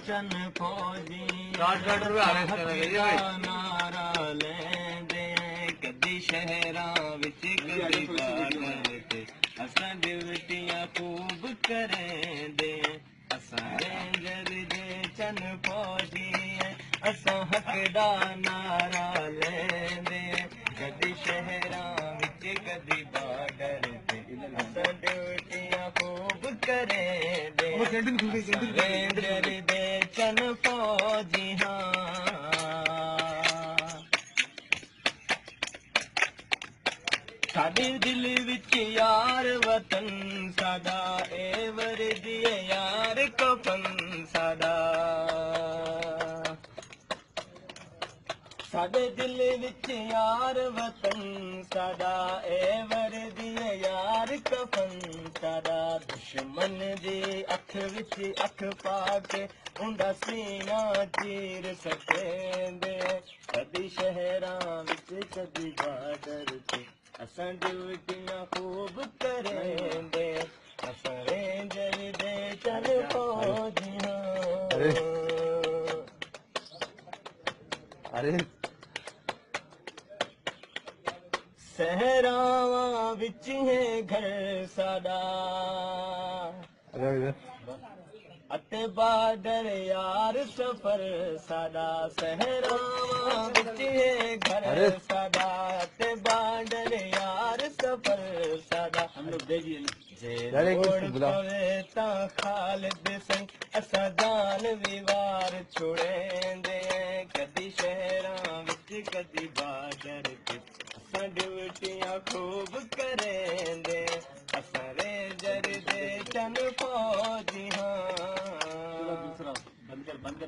चन फौजी नारा लेंदे कदी शहरां विच कदी बार्डर ते असां ड्यूटियां खूब करेंदे असां रेंजर दे चन फौजी असां हक दा नारा लेंदे कदी शहरां विच कदी बार्डर ते असां ड्यूटियां खूब करेंदे रेंजर दे चन फौजी साडे दिल विच यार वतन साडा ए वर्दी यार कफन साडा साडे दिल विच यार वतन साडा ए वर्दी यार कफन साडा दुश्मन दी अख विच अख पाके उंदा सीना चीर सकेंदे कदी शहरां विच कदी बार्डर ते असां ड्यूटियां खूब करेंदे असां रेंजर दे चन फौजी अरे सहरावां विच है घर साडा अते बार्डर यार सफर साडा सहरावां विच है घर साडा अते बार्डर यार सफर साडा जे रोड पवे तां खालिद संग असां जान विवार छुड़ेंदे कदी शहरां विच कदी बार्डर ते असां ड्यूटियां खूब करेंदे असां रेंजर दे चन फौजी बंद कर